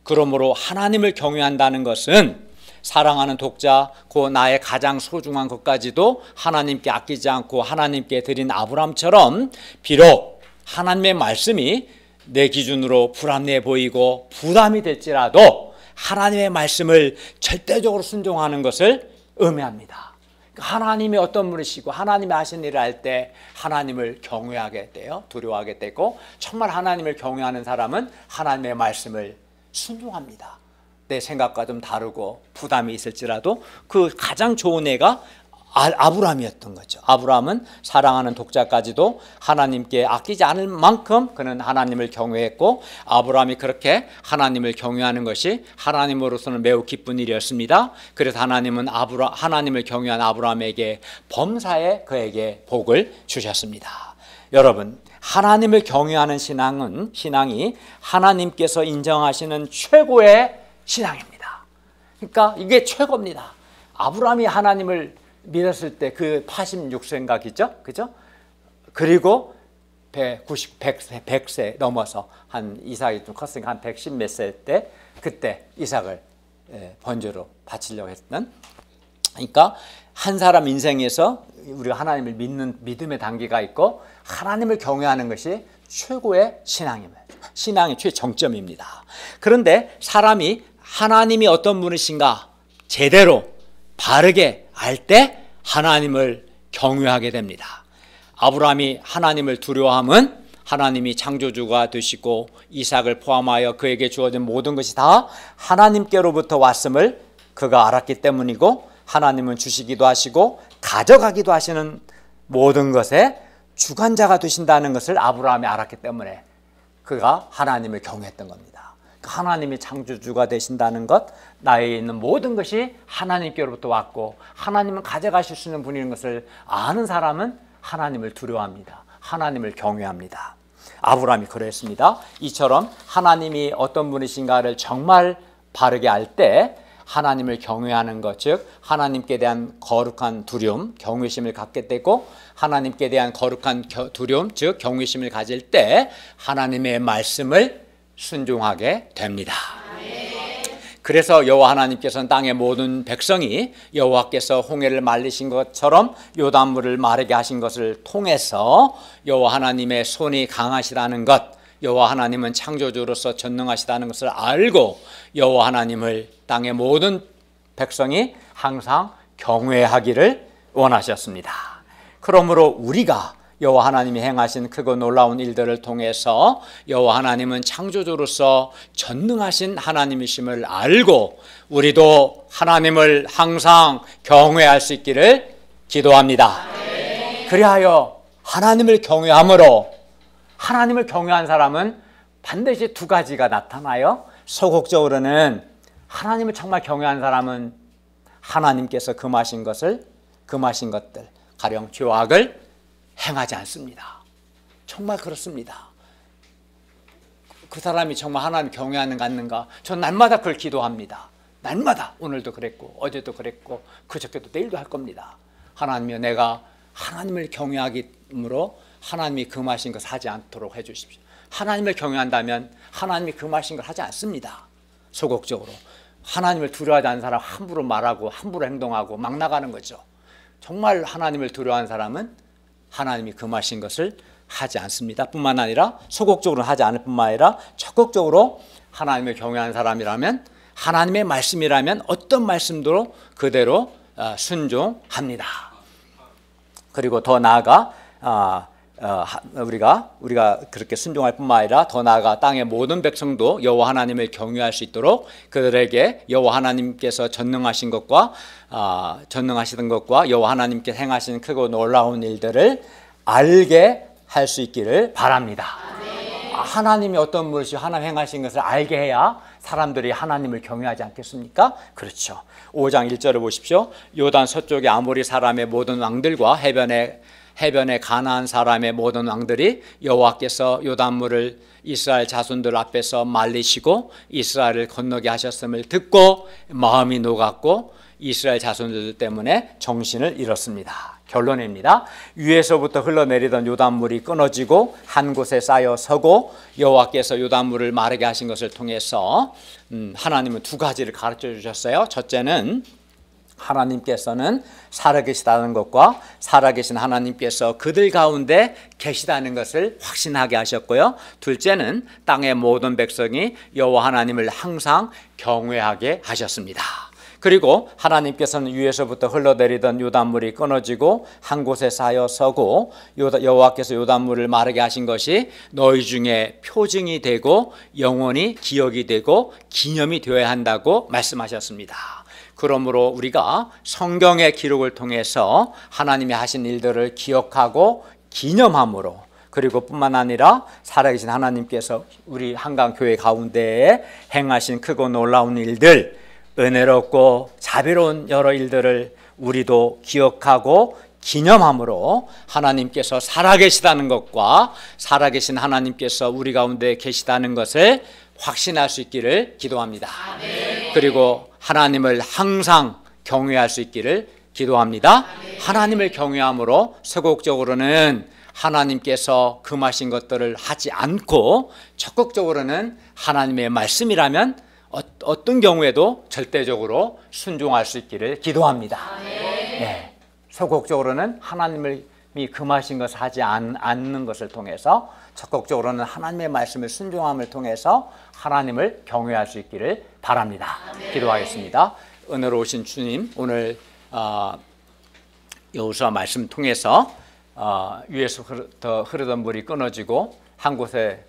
그러므로 하나님을 경외한다는 것은 사랑하는 독자, 그 나의 가장 소중한 것까지도 하나님께 아끼지 않고 하나님께 드린 아브라함처럼 비록 하나님의 말씀이 내 기준으로 불합리해 보이고 부담이 될지라도 하나님의 말씀을 절대적으로 순종하는 것을 의미합니다. 하나님이 어떤 분이시고 하나님이 하신 일을 할 때 하나님을 경외하게 돼요. 두려워하게 되고 정말 하나님을 경외하는 사람은 하나님의 말씀을 순종합니다. 내 생각과 좀 다르고 부담이 있을지라도 그 가장 좋은 애가 아브라함이었던 거죠. 아브라함은 사랑하는 독자까지도 하나님께 아끼지 않을 만큼 그는 하나님을 경외했고 아브라함이 그렇게 하나님을 경외하는 것이 하나님으로서는 매우 기쁜 일이었습니다. 그래서 하나님은 하나님을 경외한 아브라함에게 범사에 그에게 복을 주셨습니다. 여러분, 하나님을 경외하는 신앙이 하나님께서 인정하시는 최고의 신앙입니다. 그러니까 이게 최고입니다. 아브라함이 하나님을 믿었을 때 그 86세인가겠죠? 그죠? 그리고 100세 넘어서 한 이삭이 좀 컸으니까 한 110 몇 세 때 그때 이삭을 번제로 바치려고 했던, 그러니까 한 사람 인생에서 우리가 하나님을 믿는 믿음의 단계가 있고 하나님을 경외하는 것이 최고의 신앙입니다. 신앙의 최정점입니다. 그런데 사람이 하나님이 어떤 분이신가 제대로 바르게 알 때 하나님을 경외하게 됩니다. 아브라함이 하나님을 두려워함은 하나님이 창조주가 되시고 이삭을 포함하여 그에게 주어진 모든 것이 다 하나님께로부터 왔음을 그가 알았기 때문이고, 하나님은 주시기도 하시고 가져가기도 하시는 모든 것의 주관자가 되신다는 것을 아브라함이 알았기 때문에 그가 하나님을 경외했던 겁니다. 하나님이 창조주가 되신다는 것, 나에 있는 모든 것이 하나님께로부터 왔고 하나님은 가져가실 수 있는 분인 것을 아는 사람은 하나님을 두려워합니다. 하나님을 경외합니다. 아브라함이 그랬습니다. 이처럼 하나님이 어떤 분이신가를 정말 바르게 알 때 하나님을 경외하는 것, 즉 하나님께 대한 거룩한 두려움, 경외심을 갖게 되고, 하나님께 대한 거룩한 두려움, 즉 경외심을 가질 때 하나님의 말씀을 순종하게 됩니다. 그래서 여호와 하나님께서는 땅의 모든 백성이 여호와께서 홍해를 말리신 것처럼 요단물을 마르게 하신 것을 통해서 여호와 하나님의 손이 강하시다는 것, 여호와 하나님은 창조주로서 전능하시다는 것을 알고 여호와 하나님을 땅의 모든 백성이 항상 경외하기를 원하셨습니다. 그러므로 우리가 여호와 하나님이 행하신 크고 놀라운 일들을 통해서 여호와 하나님은 창조주로서 전능하신 하나님이심을 알고 우리도 하나님을 항상 경외할 수 있기를 기도합니다. 그리하여 하나님을 경외함으로, 하나님을 경외한 사람은 반드시 두 가지가 나타나요. 소극적으로는 하나님을 정말 경외한 사람은 하나님께서 금하신 것들, 가령 죄와 악을 행하지 않습니다. 정말 그렇습니다. 그 사람이 정말 하나님 경외하는가? 전 날마다 그걸 기도합니다. 날마다, 오늘도 그랬고 어제도 그랬고 그저께도 내일도 할 겁니다. 하나님이여, 내가 하나님을 경외하기로 하나님이 금하신 것을 하지 않도록 해주십시오. 하나님을 경외한다면 하나님이 금하신 걸 하지 않습니다. 소극적으로 하나님을 두려워하지 않는 사람 함부로 말하고 함부로 행동하고 막 나가는 거죠. 정말 하나님을 두려워하는 사람은 하나님이 금하신 것을 하지 않습니다. 뿐만 아니라 소극적으로 하지 않을 뿐만 아니라 적극적으로 하나님을 경외하는 사람이라면, 하나님의 말씀이라면 어떤 말씀도 그대로 순종합니다. 그리고 더 나아가 우리가 그렇게 순종할 뿐만 아니라 더 나아가 땅의 모든 백성도 여호와 하나님을 경외할 수 있도록 그들에게 여호와 하나님께서 전능하시던 것과 여호와 하나님께 행하신 크고 놀라운 일들을 알게 할 수 있기를 바랍니다. 하나님이 어떤 분이시고 하나님 행하신 것을 알게 해야 사람들이 하나님을 경외하지 않겠습니까? 그렇죠. 5장 1절을 보십시오. 요단 서쪽의 아모리 사람의 모든 왕들과 해변에 가나안 사람의 모든 왕들이 여호와께서 요단물을 이스라엘 자손들 앞에서 말리시고 이스라엘을 건너게 하셨음을 듣고 마음이 녹았고 이스라엘 자손들 때문에 정신을 잃었습니다. 결론입니다. 위에서부터 흘러내리던 요단물이 끊어지고 한 곳에 쌓여 서고 여호와께서 요단물을 마르게 하신 것을 통해서 하나님은 두 가지를 가르쳐 주셨어요. 첫째는 하나님께서는 살아계시다는 것과 살아계신 하나님께서 그들 가운데 계시다는 것을 확신하게 하셨고요. 둘째는 땅의 모든 백성이 여호와 하나님을 항상 경외하게 하셨습니다. 그리고 하나님께서는 위에서부터 흘러내리던 요단물이 끊어지고 한 곳에 쌓여 서고 여호와께서 요단물을 마르게 하신 것이 너희 중에 표징이 되고 영원히 기억이 되고 기념이 되어야 한다고 말씀하셨습니다. 그러므로 우리가 성경의 기록을 통해서 하나님이 하신 일들을 기억하고 기념함으로 그리고 뿐만 아니라 살아계신 하나님께서 우리 한강교회 가운데에 행하신 크고 놀라운 일들 은혜롭고 자비로운 여러 일들을 우리도 기억하고 기념함으로 하나님께서 살아계시다는 것과 살아계신 하나님께서 우리 가운데 계시다는 것을 확신할 수 있기를 기도합니다. 아멘. 그리고 하나님을 항상 경외할 수 있기를 기도합니다. 아멘. 하나님을 경외함으로 소극적으로는 하나님께서 금하신 것들을 하지 않고 적극적으로는 하나님의 말씀이라면 어떤 경우에도 절대적으로 순종할 수 있기를 기도합니다. 네. 소극적으로는 하나님이 금하신 것을 하지 않는 것을 통해서 적극적으로는 하나님의 말씀을 순종함을 통해서 하나님을 경외할 수 있기를 바랍니다. 기도하겠습니다. 은혜로우신 주님, 오늘 여호수아 말씀 통해서 위에서 흐르던 물이 끊어지고 한 곳에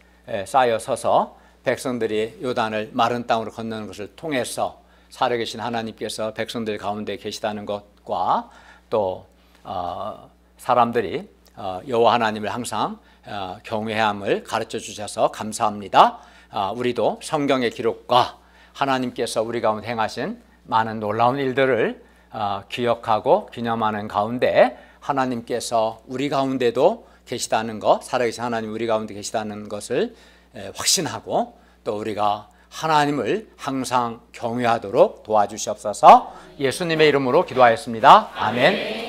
쌓여 서서 백성들이 요단을 마른 땅으로 건너는 것을 통해서 살아계신 하나님께서 백성들 가운데 계시다는 것과 또 사람들이 여호와 하나님을 항상 경외함을 가르쳐 주셔서 감사합니다. 우리도 성경의 기록과 하나님께서 우리 가운데 행하신 많은 놀라운 일들을 기억하고 기념하는 가운데 하나님께서 우리 가운데도 계시다는 것, 살아계신 하나님 우리 가운데 계시다는 것을 확신하고 또 우리가 하나님을 항상 경외하도록 도와주시옵소서. 예수님의 이름으로 기도하였습니다. 아멘.